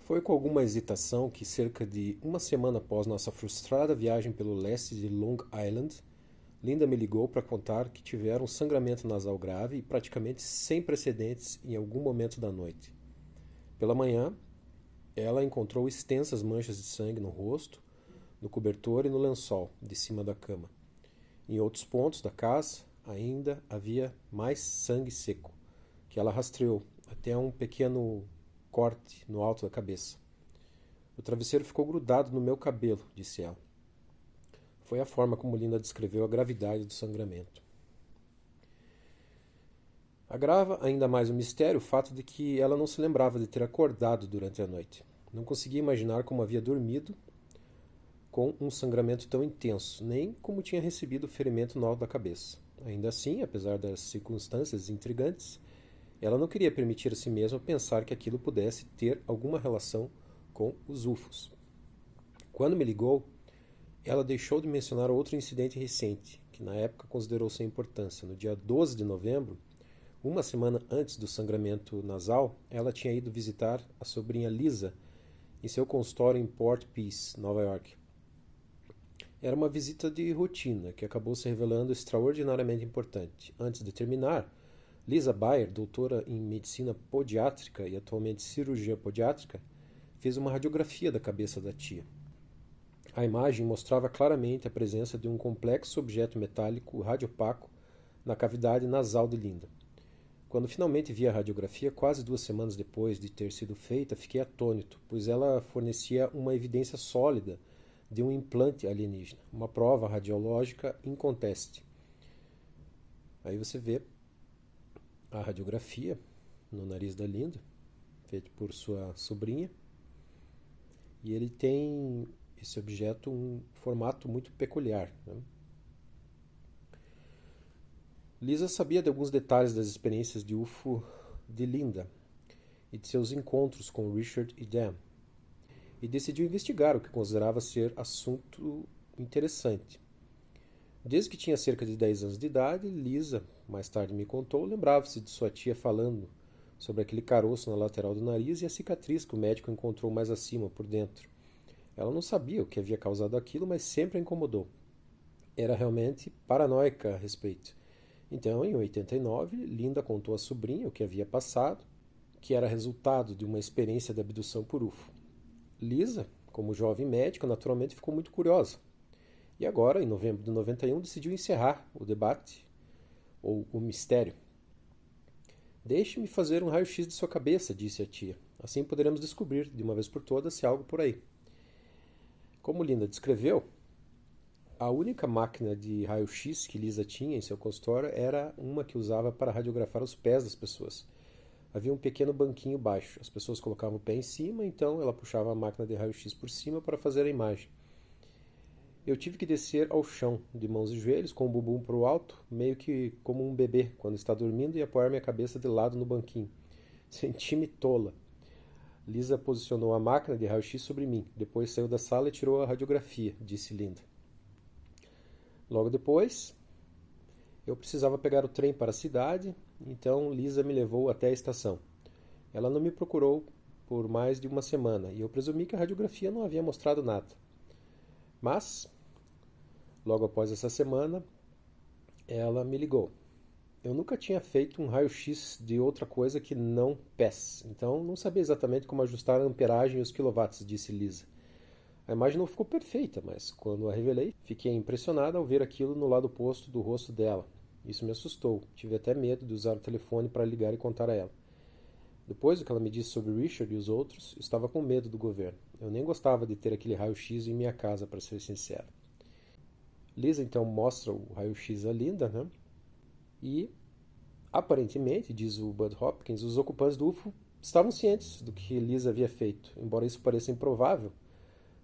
Foi com alguma hesitação que, cerca de uma semana após nossa frustrada viagem pelo leste de Long Island, Linda me ligou para contar que tivera um sangramento nasal grave e praticamente sem precedentes em algum momento da noite. Pela manhã, ela encontrou extensas manchas de sangue no rosto, no cobertor e no lençol de cima da cama. Em outros pontos da casa, ainda havia mais sangue seco, que ela rastreou até um pequeno corte no alto da cabeça. O travesseiro ficou grudado no meu cabelo, disse ela. Foi a forma como Linda descreveu a gravidade do sangramento. Agrava ainda mais o mistério o fato de que ela não se lembrava de ter acordado durante a noite. Não conseguia imaginar como havia dormido com um sangramento tão intenso, nem como tinha recebido o ferimento no alto da cabeça. Ainda assim, apesar das circunstâncias intrigantes, ela não queria permitir a si mesma pensar que aquilo pudesse ter alguma relação com os UFOs. Quando me ligou, ela deixou de mencionar outro incidente recente, que na época considerou sem importância. No dia 12 de novembro, uma semana antes do sangramento nasal, ela tinha ido visitar a sobrinha Lisa em seu consultório em Port Peace, Nova York. Era uma visita de rotina que acabou se revelando extraordinariamente importante. Antes de terminar, Lisa Bayer, doutora em medicina podiátrica e atualmente cirurgia podiátrica, fez uma radiografia da cabeça da tia. A imagem mostrava claramente a presença de um complexo objeto metálico radiopaco na cavidade nasal de Linda. Quando finalmente vi a radiografia, quase 2 semanas depois de ter sido feita, fiquei atônito, pois ela fornecia uma evidência sólida de um implante alienígena, uma prova radiológica inconteste. Aí você vê a radiografia no nariz da Linda, feito por sua sobrinha, e ele tem esse objeto um formato muito peculiar, né? Lisa sabia de alguns detalhes das experiências de UFO de Linda e de seus encontros com Richard e Dan, e decidiu investigar o que considerava ser assunto interessante. Desde que tinha cerca de 10 anos de idade, Lisa, mais tarde me contou, lembrava-se de sua tia falando sobre aquele caroço na lateral do nariz e a cicatriz que o médico encontrou mais acima, por dentro. Ela não sabia o que havia causado aquilo, mas sempre a incomodou. Era realmente paranoica a respeito. Então, em 89, Linda contou à sobrinha o que havia passado, que era resultado de uma experiência de abdução por UFO. Lisa, como jovem médica, naturalmente ficou muito curiosa. E agora, em novembro de 91, decidiu encerrar o debate, ou o mistério. Deixe-me fazer um raio-x de sua cabeça, disse a tia. Assim poderemos descobrir, de uma vez por todas, se há algo por aí. Como Linda descreveu, a única máquina de raio-x que Lisa tinha em seu consultório era uma que usava para radiografar os pés das pessoas. Havia um pequeno banquinho baixo. As pessoas colocavam o pé em cima, então ela puxava a máquina de raio-x por cima para fazer a imagem. Eu tive que descer ao chão, de mãos e joelhos, com o bumbum para o alto, meio que como um bebê quando está dormindo, e apoiar minha cabeça de lado no banquinho. Senti-me tola. Lisa posicionou a máquina de raio-x sobre mim. Depois saiu da sala e tirou a radiografia, disse Linda. Logo depois, eu precisava pegar o trem para a cidade, então Lisa me levou até a estação. Ela não me procurou por mais de uma semana e eu presumi que a radiografia não havia mostrado nada. Mas, logo após essa semana, ela me ligou. Eu nunca tinha feito um raio-x de outra coisa que não pés, então não sabia exatamente como ajustar a amperagem e os quilowatts, disse Lisa. A imagem não ficou perfeita, mas quando a revelei, fiquei impressionada ao ver aquilo no lado oposto do rosto dela. Isso me assustou. Tive até medo de usar o telefone para ligar e contar a ela. Depois do que ela me disse sobre Richard e os outros, estava com medo do governo. Eu nem gostava de ter aquele raio-x em minha casa, para ser sincero. Lisa então mostra o raio-x a Linda, né? E, aparentemente, diz o Bud Hopkins, os ocupantes do UFO estavam cientes do que Lisa havia feito. Embora isso pareça improvável,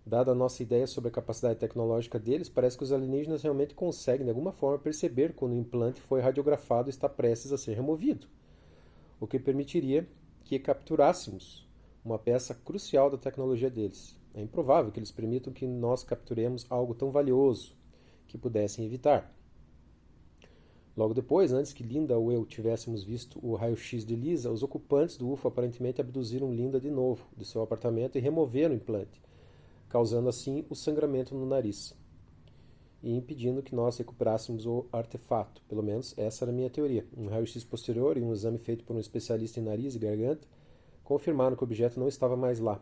dada a nossa ideia sobre a capacidade tecnológica deles, parece que os alienígenas realmente conseguem, de alguma forma, perceber quando o implante foi radiografado e está prestes a ser removido, o que permitiria que capturássemos uma peça crucial da tecnologia deles. É improvável que eles permitam que nós capturemos algo tão valioso que pudessem evitar. Logo depois, antes que Linda ou eu tivéssemos visto o raio-x de Lisa, os ocupantes do UFO aparentemente abduziram Linda de novo de seu apartamento e removeram o implante, causando assim o sangramento no nariz e impedindo que nós recuperássemos o artefato. Pelo menos essa era a minha teoria. Um raio-x posterior e um exame feito por um especialista em nariz e garganta confirmaram que o objeto não estava mais lá.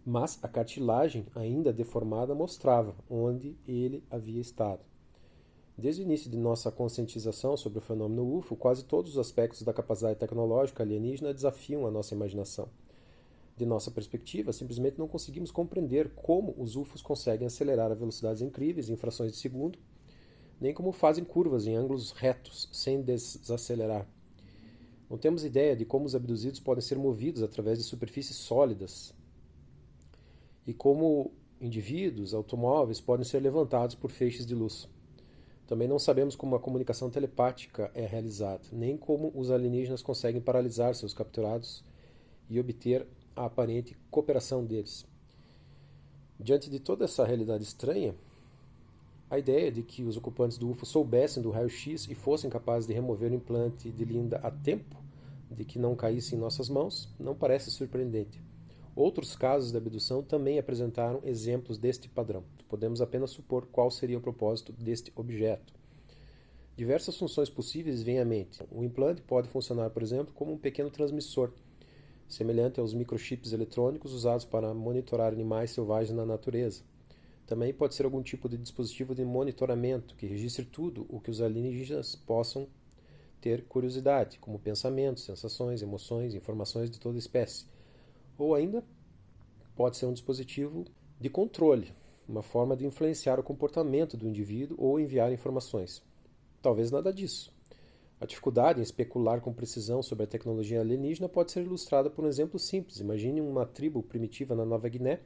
Mas a cartilagem, ainda deformada, mostrava onde ele havia estado. Desde o início de nossa conscientização sobre o fenômeno UFO, quase todos os aspectos da capacidade tecnológica alienígena desafiam a nossa imaginação. De nossa perspectiva, simplesmente não conseguimos compreender como os UFOs conseguem acelerar a velocidades incríveis em frações de segundo, nem como fazem curvas em ângulos retos sem desacelerar. Não temos ideia de como os abduzidos podem ser movidos através de superfícies sólidas e como indivíduos, automóveis, podem ser levantados por feixes de luz. Também não sabemos como a comunicação telepática é realizada, nem como os alienígenas conseguem paralisar seus capturados e obter a aparente cooperação deles. Diante de toda essa realidade estranha, a ideia de que os ocupantes do UFO soubessem do raio-x e fossem capazes de remover o implante de Linda a tempo de que não caísse em nossas mãos não parece surpreendente. Outros casos de abdução também apresentaram exemplos deste padrão. Podemos apenas supor qual seria o propósito deste objeto. Diversas funções possíveis vêm à mente. O implante pode funcionar, por exemplo, como um pequeno transmissor, semelhante aos microchips eletrônicos usados para monitorar animais selvagens na natureza. Também pode ser algum tipo de dispositivo de monitoramento que registre tudo o que os alienígenas possam ter curiosidade, como pensamentos, sensações, emoções, informações de toda espécie. Ou ainda pode ser um dispositivo de controle, uma forma de influenciar o comportamento do indivíduo ou enviar informações. Talvez nada disso. A dificuldade em especular com precisão sobre a tecnologia alienígena pode ser ilustrada por um exemplo simples. Imagine uma tribo primitiva na Nova Guiné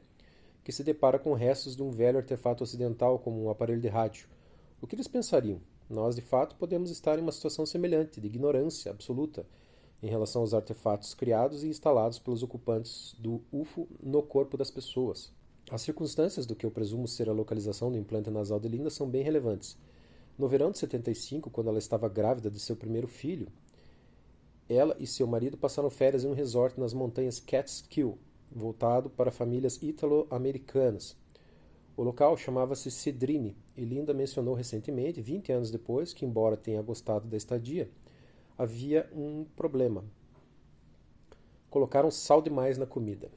que se depara com restos de um velho artefato ocidental como um aparelho de rádio. O que eles pensariam? Nós, de fato, podemos estar em uma situação semelhante, de ignorância absoluta, em relação aos artefatos criados e instalados pelos ocupantes do UFO no corpo das pessoas. As circunstâncias do que eu presumo ser a localização do implante nasal de Linda são bem relevantes. No verão de 75, quando ela estava grávida de seu primeiro filho, ela e seu marido passaram férias em um resort nas montanhas Catskill, voltado para famílias ítalo-americanas. O local chamava-se Cedrine, e Linda mencionou recentemente, 20 anos depois, que embora tenha gostado da estadia, havia um problema. Colocaram sal demais na comida.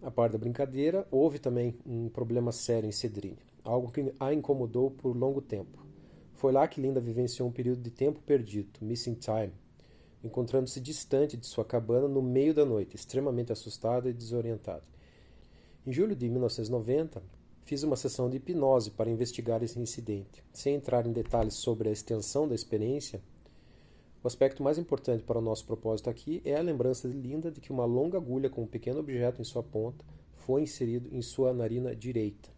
A par da brincadeira, houve também um problema sério em Cedrine, algo que a incomodou por longo tempo. Foi lá que Linda vivenciou um período de tempo perdido, missing time, encontrando-se distante de sua cabana no meio da noite, extremamente assustada e desorientada. Em julho de 1990, fiz uma sessão de hipnose para investigar esse incidente. Sem entrar em detalhes sobre a extensão da experiência, o aspecto mais importante para o nosso propósito aqui é a lembrança de Linda de que uma longa agulha com um pequeno objeto em sua ponta foi inserido em sua narina direita.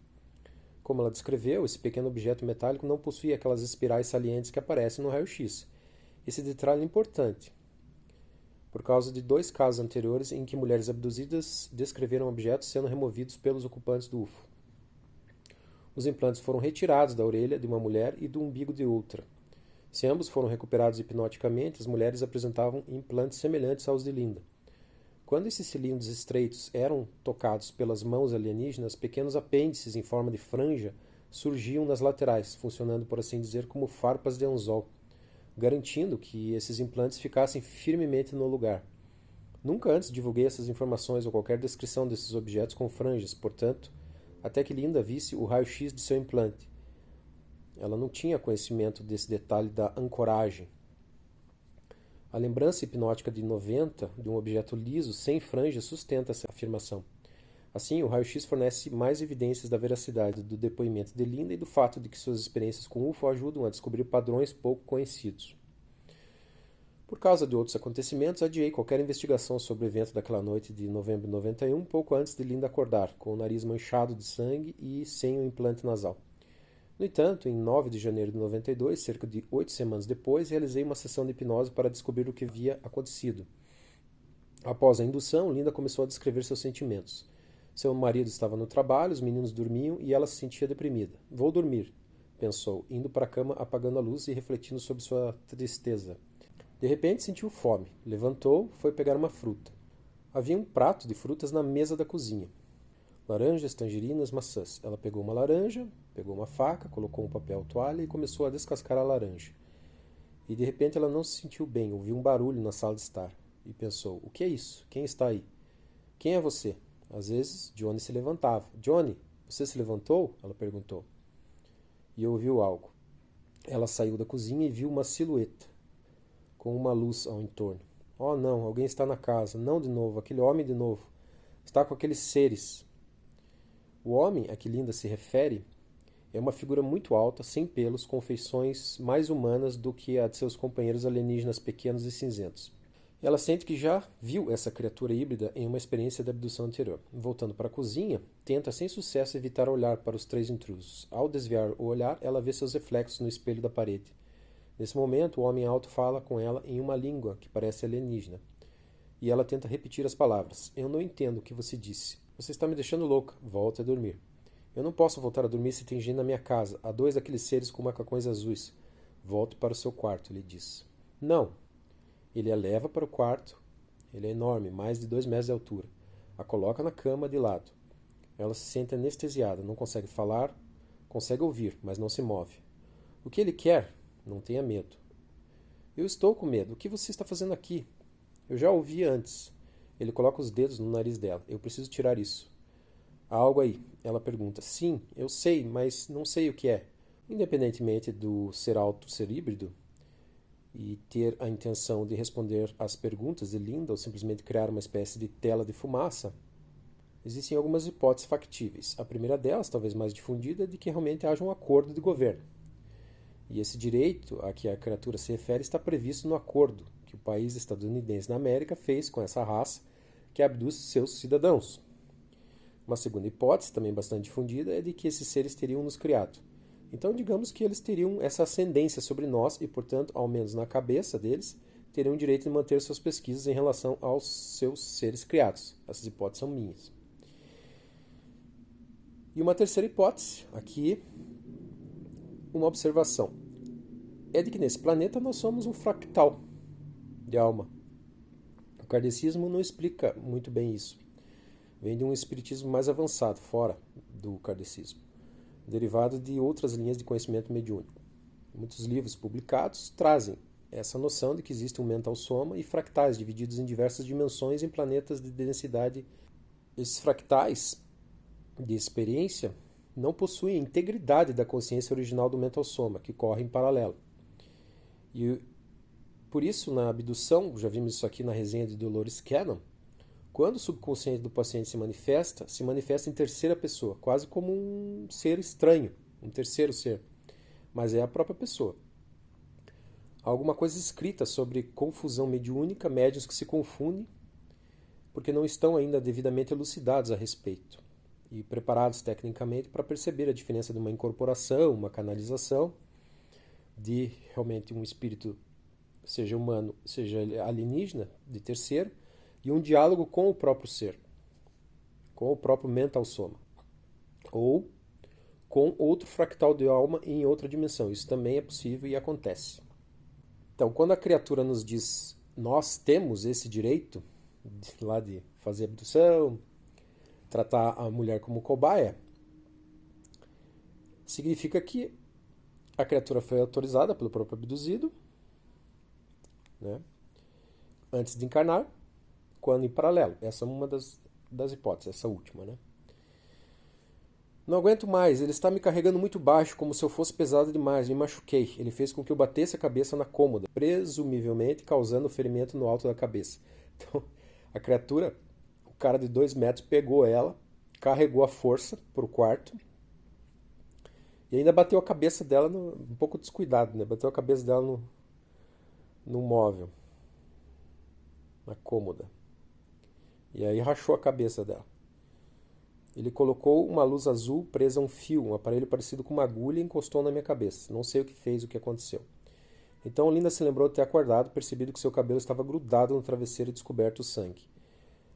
Como ela descreveu, esse pequeno objeto metálico não possuía aquelas espirais salientes que aparecem no raio-x. Esse detalhe é importante, por causa de 2 casos anteriores em que mulheres abduzidas descreveram objetos sendo removidos pelos ocupantes do UFO. Os implantes foram retirados da orelha de uma mulher e do umbigo de outra. Se ambos foram recuperados hipnoticamente, as mulheres apresentavam implantes semelhantes aos de Linda. Quando esses cilindros estreitos eram tocados pelas mãos alienígenas, pequenos apêndices em forma de franja surgiam nas laterais, funcionando, por assim dizer, como farpas de anzol, garantindo que esses implantes ficassem firmemente no lugar. Nunca antes divulguei essas informações ou qualquer descrição desses objetos com franjas, portanto, até que Linda visse o raio-x de seu implante. Ela não tinha conhecimento desse detalhe da ancoragem. A lembrança hipnótica de 90 de um objeto liso sem franja sustenta essa afirmação. Assim, o raio-x fornece mais evidências da veracidade do depoimento de Linda e do fato de que suas experiências com UFO ajudam a descobrir padrões pouco conhecidos. Por causa de outros acontecimentos, adiei qualquer investigação sobre o evento daquela noite de novembro de 91, pouco antes de Linda acordar, com o nariz manchado de sangue e sem o implante nasal. No entanto, em 9 de janeiro de 92, cerca de 8 semanas depois, realizei uma sessão de hipnose para descobrir o que havia acontecido. Após a indução, Linda começou a descrever seus sentimentos. Seu marido estava no trabalho, os meninos dormiam e ela se sentia deprimida. "Vou dormir", pensou, indo para a cama, apagando a luz e refletindo sobre sua tristeza. De repente sentiu fome. Levantou, foi pegar uma fruta. Havia um prato de frutas na mesa da cozinha. Laranjas, tangerinas, maçãs. Ela pegou uma laranja, pegou uma faca, colocou um papel toalha e começou a descascar a laranja. E de repente ela não se sentiu bem, ouviu um barulho na sala de estar. E pensou, o que é isso? Quem está aí? Quem é você? Às vezes, Johnny se levantava. Johnny, você se levantou? Ela perguntou. E ouviu algo. Ela saiu da cozinha e viu uma silhueta, com uma luz ao entorno. Oh não, alguém está na casa. Não de novo, aquele homem de novo. Está com aqueles seres. O homem a que Linda se refere é uma figura muito alta, sem pelos, com feições mais humanas do que a de seus companheiros alienígenas pequenos e cinzentos. Ela sente que já viu essa criatura híbrida em uma experiência de abdução anterior. Voltando para a cozinha, tenta sem sucesso evitar olhar para os três intrusos. Ao desviar o olhar, ela vê seus reflexos no espelho da parede. Nesse momento, o homem alto fala com ela em uma língua que parece alienígena. E ela tenta repetir as palavras. Eu não entendo o que você disse. Você está me deixando louca. Volte a dormir. Eu não posso voltar a dormir se tem gente na minha casa. Há dois daqueles seres com macacões azuis. Volte para o seu quarto, ele diz. Não. Ele a leva para o quarto. Ele é enorme, mais de 2 metros de altura. A coloca na cama de lado. Ela se sente anestesiada, não consegue falar, consegue ouvir, mas não se move. O que ele quer? Não tenha medo. Eu estou com medo. O que você está fazendo aqui? Eu já ouvi antes. Ele coloca os dedos no nariz dela. Eu preciso tirar isso. Há algo aí. Ela pergunta. Sim, eu sei, mas não sei o que é. Independentemente do ser alto, ser híbrido, e ter a intenção de responder às perguntas de Linda ou simplesmente criar uma espécie de tela de fumaça, existem algumas hipóteses factíveis. A primeira delas, talvez mais difundida, é de que realmente haja um acordo de governo. E esse direito a que a criatura se refere está previsto no acordo que o país estadunidense na América fez com essa raça que abduz seus cidadãos. Uma segunda hipótese, também bastante difundida, é de que esses seres teriam nos criado. Então, digamos que eles teriam essa ascendência sobre nós e, portanto, ao menos na cabeça deles, teriam o direito de manter suas pesquisas em relação aos seus seres criados. Essas hipóteses são minhas. E uma terceira hipótese, aqui, uma observação, é de que nesse planeta nós somos um fractal de alma. O kardecismo não explica muito bem isso. Vem de um espiritismo mais avançado, fora do kardecismo, derivado de outras linhas de conhecimento mediúnico. Muitos livros publicados trazem essa noção de que existe um mental soma e fractais divididos em diversas dimensões em planetas de densidade. Esses fractais de experiência não possuem a integridade da consciência original do mental soma, que corre em paralelo. E por isso, na abdução, já vimos isso aqui na resenha de Dolores Cannon, quando o subconsciente do paciente se manifesta em terceira pessoa, quase como um ser estranho, um terceiro ser, mas é a própria pessoa. Há alguma coisa escrita sobre confusão mediúnica, médiuns que se confundem porque não estão ainda devidamente elucidados a respeito e preparados tecnicamente para perceber a diferença de uma incorporação, uma canalização, de realmente um espírito, seja humano, seja alienígena, de terceiro, e um diálogo com o próprio ser, com o próprio mental soma, ou com outro fractal de alma em outra dimensão. Isso também é possível e acontece. Então, quando a criatura nos diz, nós temos esse direito de fazer abdução, tratar a mulher como cobaia, significa que a criatura foi autorizada pelo próprio abduzido, né, antes de encarnar, quando em paralelo. Essa é uma das hipóteses, essa última, né? Não aguento mais, ele está me carregando muito baixo, como se eu fosse pesado demais, me machuquei. Ele fez com que eu batesse a cabeça na cômoda, presumivelmente causando ferimento no alto da cabeça. Então, a criatura, o cara de 2 metros, pegou ela, carregou a força para o quarto e ainda bateu a cabeça dela, um pouco descuidado, né? Bateu a cabeça dela no móvel, na cômoda. E aí rachou a cabeça dela. Ele colocou uma luz azul presa a um fio, um aparelho parecido com uma agulha, e encostou na minha cabeça. Não sei o que fez, o que aconteceu. Então Linda se lembrou de ter acordado, percebido que seu cabelo estava grudado no travesseiro e descoberto o sangue.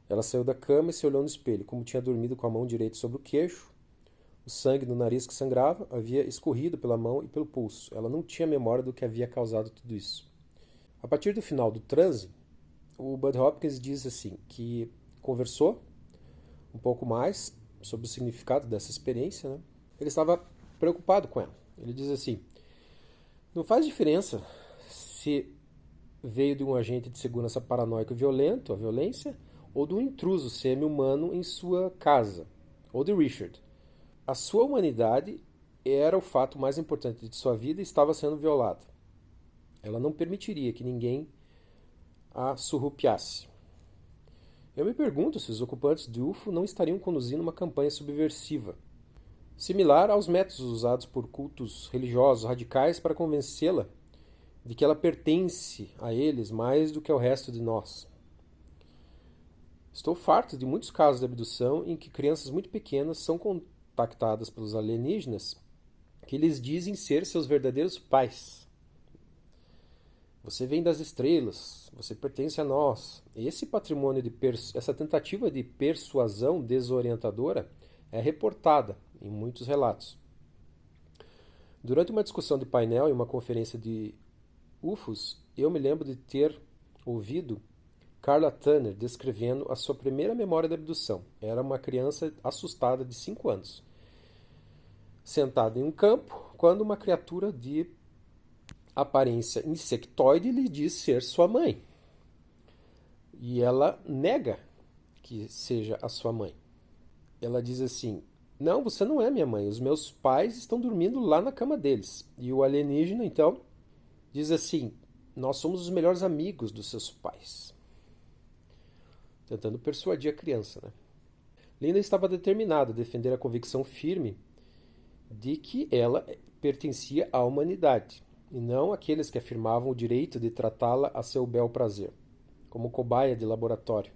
Ela saiu da cama e se olhou no espelho. Como tinha dormido com a mão direita sobre o queixo, O sangue no nariz que sangrava havia escorrido pela mão e pelo pulso. Ela não tinha memória do que havia causado tudo isso. A partir do final do transe, o Bud Hopkins diz assim que conversou um pouco mais sobre o significado dessa experiência, né? Ele estava preocupado com ela. Ele diz assim: não faz diferença se veio de um agente de segurança paranoico violento, a violência, ou de um intruso semi-humano em sua casa, ou de Richard. A sua humanidade era o fato mais importante de sua vida e estava sendo violada. Ela não permitiria que ninguém a surrupiasse. Eu me pergunto se os ocupantes de UFO não estariam conduzindo uma campanha subversiva, similar aos métodos usados por cultos religiosos radicais para convencê-la de que ela pertence a eles mais do que ao resto de nós. Estou farto de muitos casos de abdução em que crianças muito pequenas são contactadas pelos alienígenas que lhes dizem ser seus verdadeiros pais. Você vem das estrelas, você pertence a nós. Esse patrimônio essa tentativa de persuasão desorientadora é reportada em muitos relatos. Durante uma discussão de painel em uma conferência de UFOs, eu me lembro de ter ouvido Carla Tanner descrevendo a sua primeira memória de abdução. Era uma criança assustada de 5 anos, sentada em um campo, quando uma criatura de aparência insectoide lhe diz ser sua mãe. E ela nega que seja a sua mãe. Ela diz assim: não, você não é minha mãe, os meus pais estão dormindo lá na cama deles. E o alienígena, então, diz assim: nós somos os melhores amigos dos seus pais. Tentando persuadir a criança, né? Linda estava determinada a defender a convicção firme de que ela pertencia à humanidade, e não àqueles que afirmavam o direito de tratá-la a seu bel prazer, como cobaia de laboratório.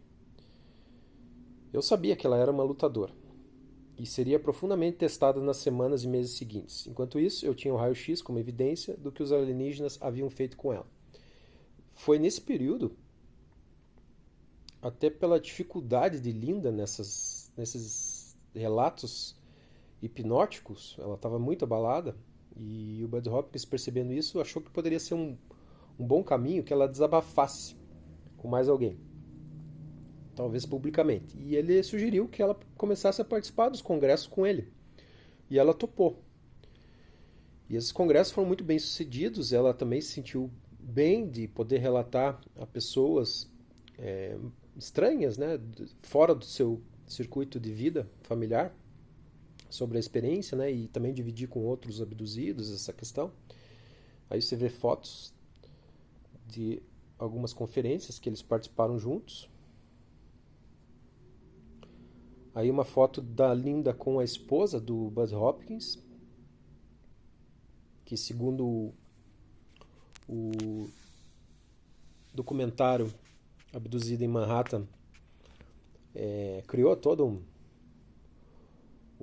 Eu sabia que ela era uma lutadora, e seria profundamente testada nas semanas e meses seguintes. Enquanto isso, eu tinha o raio-x como evidência do que os alienígenas haviam feito com ela. Foi nesse período, até pela dificuldade de Linda nesses relatos hipnóticos, ela estava muito abalada, e o Bud Hopkins, percebendo isso, achou que poderia ser um bom caminho que ela desabafasse com mais alguém, talvez publicamente. E ele sugeriu que ela começasse a participar dos congressos com ele, e ela topou. E esses congressos foram muito bem sucedidos. Ela também se sentiu bem de poder relatar a pessoas estranhas, né, fora do seu circuito de vida familiar, sobre a experiência, né, e também dividir com outros abduzidos essa questão. Aí você vê fotos de algumas conferências que eles participaram juntos. Aí uma foto da Linda com a esposa do Bud Hopkins, que segundo o documentário Abduzido em Manhattan, criou todo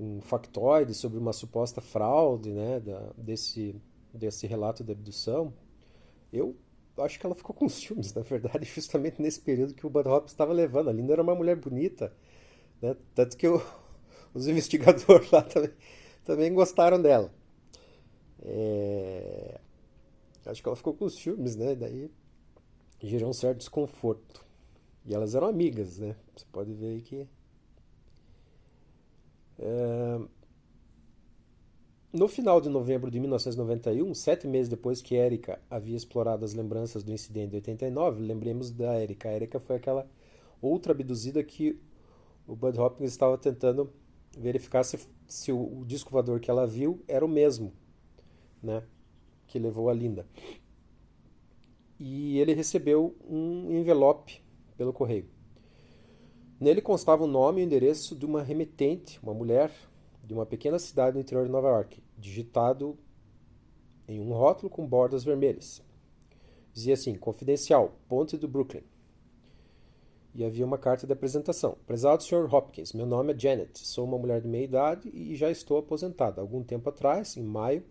um factoide sobre uma suposta fraude, né, desse relato de abdução. Eu acho que ela ficou com ciúmes, na verdade, justamente nesse período que o Bud Hopkins estava levando. A Linda era uma mulher bonita, né, tanto que os investigadores lá também gostaram dela. Acho que ela ficou com ciúmes, né, daí gerou um certo desconforto. E elas eram amigas, né, você pode ver aí que... No final de novembro de 1991, 7 meses depois que Erika havia explorado as lembranças do incidente de 89, lembremos da Erika. A Erika foi aquela outra abduzida que o Bud Hopkins estava tentando verificar se o disco voador que ela viu era o mesmo, né, que levou a Linda. E ele recebeu um envelope pelo correio. Nele constava o nome e o endereço de uma remetente, uma mulher de uma pequena cidade no interior de Nova York, digitado em um rótulo com bordas vermelhas. Dizia assim: confidencial, Ponte do Brooklyn. E havia uma carta de apresentação. Prezado Sr. Hopkins, meu nome é Janet, sou uma mulher de meia idade e já estou aposentada. Algum tempo atrás, em maio,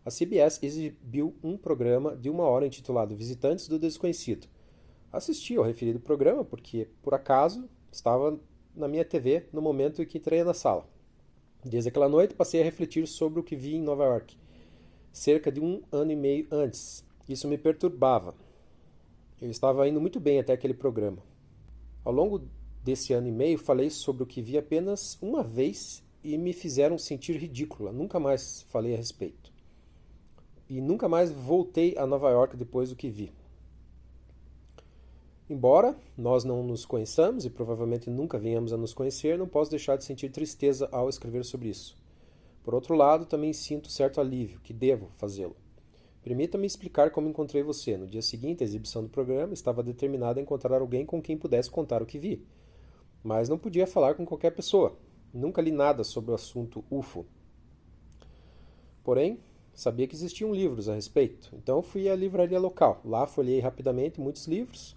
a CBS exibiu um programa de 1 hora intitulado Visitantes do Desconhecido. Assisti ao referido programa porque, por acaso, estava na minha TV no momento em que entrei na sala. Desde aquela noite, passei a refletir sobre o que vi em Nova York, cerca de 1 ano e meio antes. Isso me perturbava. Eu estava indo muito bem até aquele programa. Ao longo desse ano e meio, falei sobre o que vi apenas uma vez e me fizeram sentir ridícula. Nunca mais falei a respeito. E nunca mais voltei a Nova York depois do que vi. Embora nós não nos conheçamos e provavelmente nunca venhamos a nos conhecer, não posso deixar de sentir tristeza ao escrever sobre isso. Por outro lado, também sinto certo alívio, que devo fazê-lo. Permita-me explicar como encontrei você. No dia seguinte à exibição do programa, estava determinado a encontrar alguém com quem pudesse contar o que vi. Mas não podia falar com qualquer pessoa. Nunca li nada sobre o assunto UFO. Porém, sabia que existiam livros a respeito. Então fui à livraria local. Lá folhei rapidamente muitos livros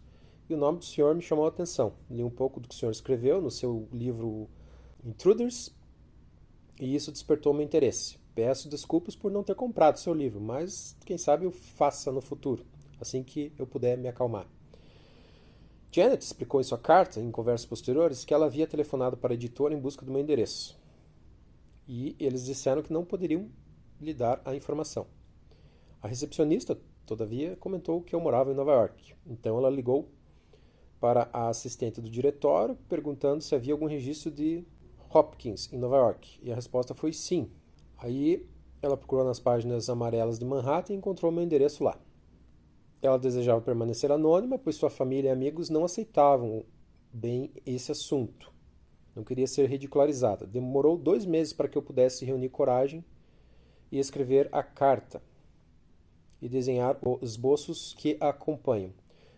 e o nome do senhor me chamou a atenção. Li um pouco do que o senhor escreveu no seu livro Intruders e isso despertou meu interesse. Peço desculpas por não ter comprado seu livro, mas quem sabe eu faça no futuro, assim que eu puder me acalmar. Janet explicou em sua carta, em conversas posteriores, que ela havia telefonado para a editora em busca do meu endereço. E eles disseram que não poderiam lhe dar a informação. A recepcionista, todavia, comentou que eu morava em Nova York. Então ela ligou para a assistente do diretório, perguntando se havia algum registro de Hopkins em Nova York. E a resposta foi sim. Aí ela procurou nas páginas amarelas de Manhattan e encontrou meu endereço lá. Ela desejava permanecer anônima, pois sua família e amigos não aceitavam bem esse assunto. Não queria ser ridicularizada. Demorou 2 meses para que eu pudesse reunir coragem e escrever a carta e desenhar os esboços que a acompanham.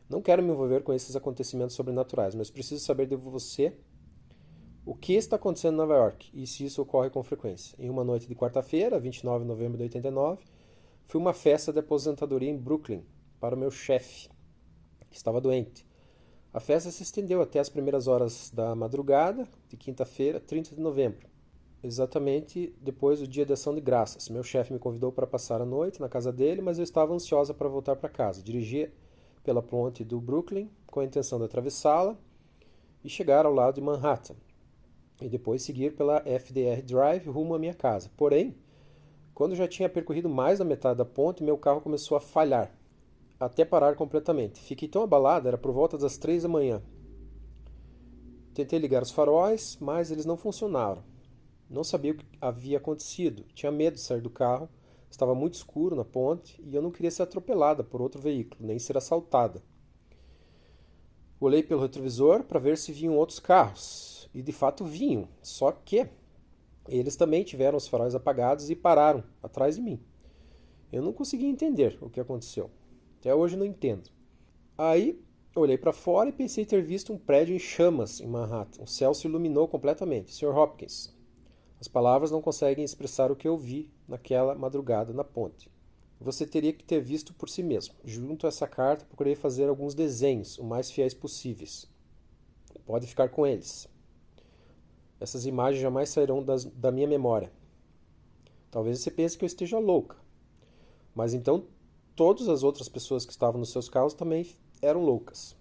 Não quero me envolver com esses acontecimentos sobrenaturais, mas preciso saber de você o que está acontecendo em Nova York e se isso ocorre com frequência. Em uma noite de quarta-feira, 29 de novembro de 89, fui a uma festa de aposentadoria em Brooklyn para o meu chefe, que estava doente. A festa se estendeu até as primeiras horas da madrugada de quinta-feira, 30 de novembro, exatamente depois do dia de ação de graças. Meu chefe me convidou para passar a noite na casa dele, mas eu estava ansiosa para voltar para casa. Dirigia pela ponte do Brooklyn com a intenção de atravessá-la e chegar ao lado de Manhattan e depois seguir pela FDR Drive rumo à minha casa. Porém, quando já tinha percorrido mais da metade da ponte, meu carro começou a falhar, até parar completamente. Fiquei tão abalada, era por volta das 3 da manhã. Tentei ligar os faróis, mas eles não funcionaram. Não sabia o que havia acontecido. Tinha medo de sair do carro. Estava muito escuro na ponte e eu não queria ser atropelada por outro veículo, nem ser assaltada. Olhei pelo retrovisor para ver se vinham outros carros. E de fato vinham, só que eles também tiveram os faróis apagados e pararam atrás de mim. Eu não conseguia entender o que aconteceu. Até hoje não entendo. Aí olhei para fora e pensei ter visto um prédio em chamas em Manhattan. O céu se iluminou completamente. Sr. Hopkins, as palavras não conseguem expressar o que eu vi naquela madrugada na ponte. Você teria que ter visto por si mesmo. Junto a essa carta, procurei fazer alguns desenhos, o mais fiéis possíveis. Pode ficar com eles. Essas imagens jamais sairão da minha memória. Talvez você pense que eu esteja louca. Mas então, todas as outras pessoas que estavam nos seus carros também eram loucas.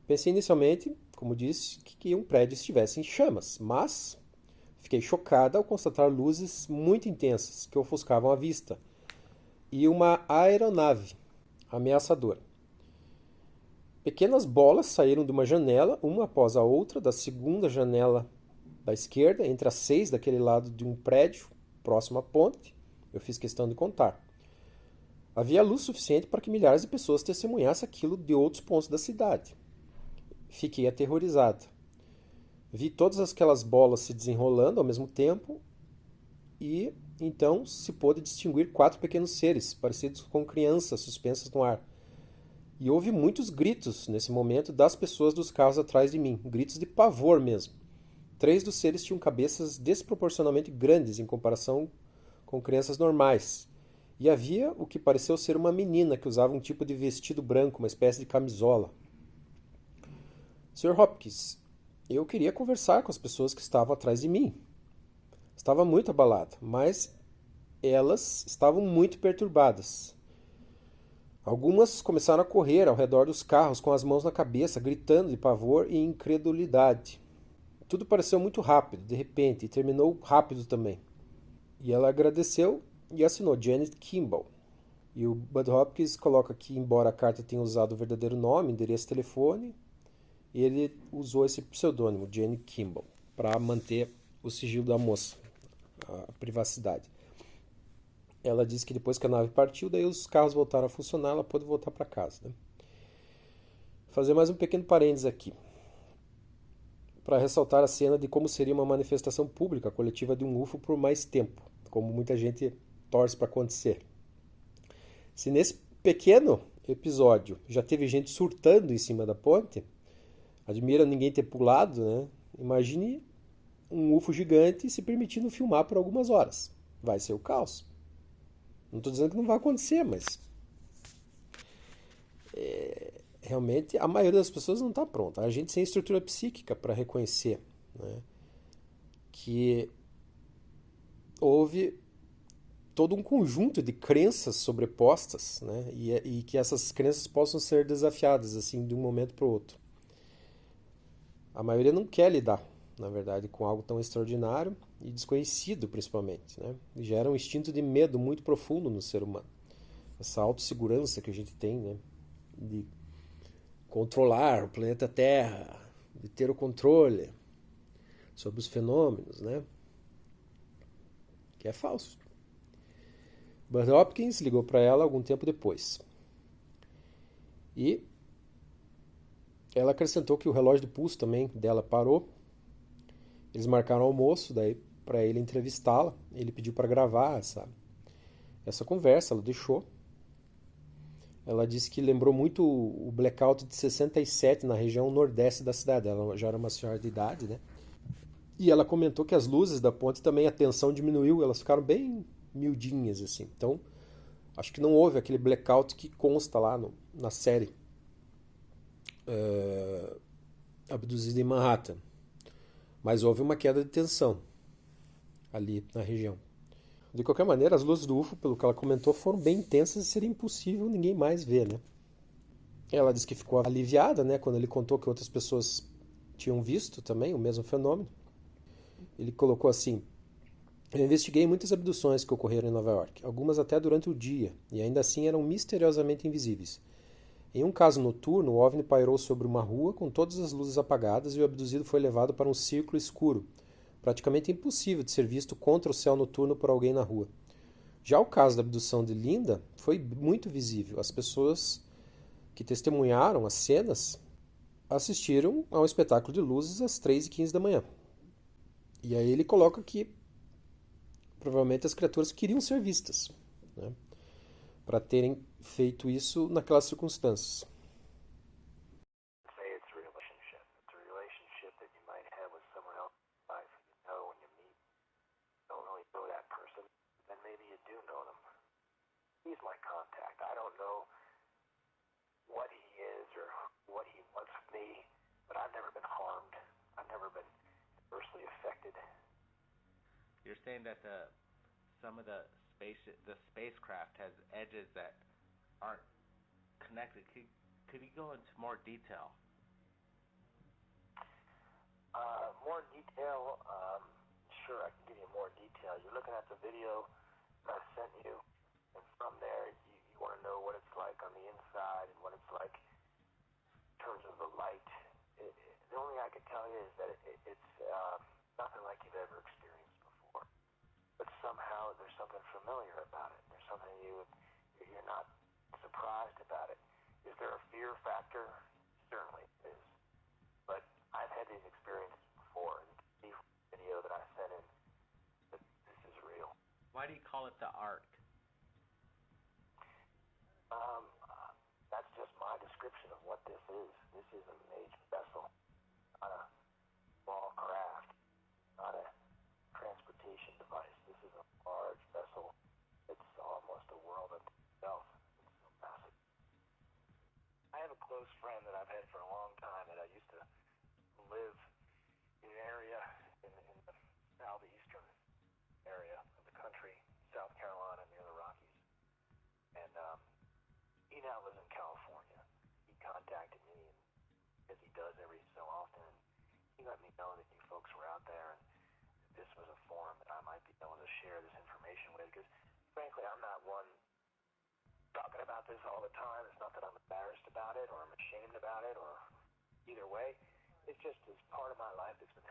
Pensei inicialmente, como disse, que um prédio estivesse em chamas, mas fiquei chocada ao constatar luzes muito intensas que ofuscavam a vista e uma aeronave ameaçadora. Pequenas bolas saíram de uma janela, uma após a outra, da segunda janela da esquerda, entre as 6 daquele lado de um prédio, próximo à ponte. Eu fiz questão de contar. Havia luz suficiente para que milhares de pessoas testemunhassem aquilo de outros pontos da cidade. Fiquei aterrorizada. Vi todas aquelas bolas se desenrolando ao mesmo tempo e então se pôde distinguir 4 pequenos seres, parecidos com crianças suspensas no ar. E houve muitos gritos nesse momento das pessoas dos carros atrás de mim, gritos de pavor mesmo. 3 dos seres tinham cabeças desproporcionalmente grandes em comparação com crianças normais. E havia o que pareceu ser uma menina que usava um tipo de vestido branco, uma espécie de camisola. Sr. Hopkins, eu queria conversar com as pessoas que estavam atrás de mim. Estava muito abalada, mas elas estavam muito perturbadas. Algumas começaram a correr ao redor dos carros com as mãos na cabeça, gritando de pavor e incredulidade. Tudo pareceu muito rápido, de repente, e terminou rápido também. E ela agradeceu e assinou Janet Kimball. E o Bud Hopkins coloca que, embora a carta tenha usado o verdadeiro nome, endereço e telefone, ele usou esse pseudônimo, Jane Kimball, para manter o sigilo da moça, a privacidade. Ela disse que depois que a nave partiu, daí os carros voltaram a funcionar, ela pôde voltar para casa. Né? Fazer mais um pequeno parênteses aqui, para ressaltar a cena de como seria uma manifestação pública coletiva de um UFO por mais tempo, como muita gente torce para acontecer. Se nesse pequeno episódio já teve gente surtando em cima da ponte, admira ninguém ter pulado, né? Imagine um UFO gigante se permitindo filmar por algumas horas. Vai ser o caos. Não estou dizendo que não vai acontecer, mas realmente a maioria das pessoas não está pronta. A gente sem estrutura psíquica para reconhecer, né, que houve todo um conjunto de crenças sobrepostas, né, e que essas crenças possam ser desafiadas assim de um momento para o outro. A maioria não quer lidar, na verdade, com algo tão extraordinário e desconhecido, principalmente, né? E gera um instinto de medo muito profundo no ser humano. Essa autossegurança que a gente tem, né? De controlar o planeta Terra, de ter o controle sobre os fenômenos, né? Que é falso. Bud Hopkins ligou para ela algum tempo depois. E ela acrescentou que o relógio de pulso também dela parou. Eles marcaram almoço, daí para ele entrevistá-la. Ele pediu para gravar essa conversa, ela deixou. Ela disse que lembrou muito o blackout de 67 na região nordeste da cidade. Ela já era uma senhora de idade, né? E ela comentou que as luzes da ponte também, a tensão diminuiu, elas ficaram bem miudinhas, assim. Então, acho que não houve aquele blackout que consta lá na série Abduzida em Manhattan. Mas houve uma queda de tensão ali na região. De qualquer maneira, as luzes do UFO, pelo que ela comentou, foram bem intensas e seria impossível ninguém mais ver, né? Ela disse que ficou aliviada, né, quando ele contou que outras pessoas tinham visto também o mesmo fenômeno. Ele colocou assim: eu investiguei muitas abduções que ocorreram em Nova York, algumas até durante o dia, e ainda assim eram misteriosamente invisíveis. Em um caso noturno, o OVNI pairou sobre uma rua com todas as luzes apagadas e o abduzido foi levado para um círculo escuro, praticamente impossível de ser visto contra o céu noturno por alguém na rua. Já o caso da abdução de Linda foi muito visível. As pessoas que testemunharam as cenas assistiram a um espetáculo de luzes às 3h15 da manhã. E aí ele coloca que provavelmente as criaturas queriam ser vistas, né, para terem feito isso naquelas circunstâncias. You're saying that some of the spacecraft has edges that aren't connected. Could you go into more detail? More detail? Sure, I can give you more detail. You're looking at the video I sent you, and from there, you want to know what it's like on the inside and what it's like in terms of the light. The only thing I can tell you is that it's nothing like you've ever experienced before. But somehow there's something familiar about it. There's something you're not surprised about it. Is there a fear factor? Certainly is. But I've had these experiences before, and the video that I sent in, that this is real. Why do you call it the Ark? That's just my description of what this is. This is a major vessel, not a small craft, not a transportation device. This is a large vessel. It's almost a world unto itself. It's so massive. I have a close friend that I've had for a long time that I used to live in an area in the southeastern area of the country, South Carolina, near the Rockies. And he now lives in California. He contacted me, as he does every so often. He you let me know that you folks were out there and this was a forum that I might be able to share this information with, because frankly, I'm not one talking about this all the time. It's not that I'm embarrassed about it or I'm ashamed about it or either way. It's just as part of my life that's been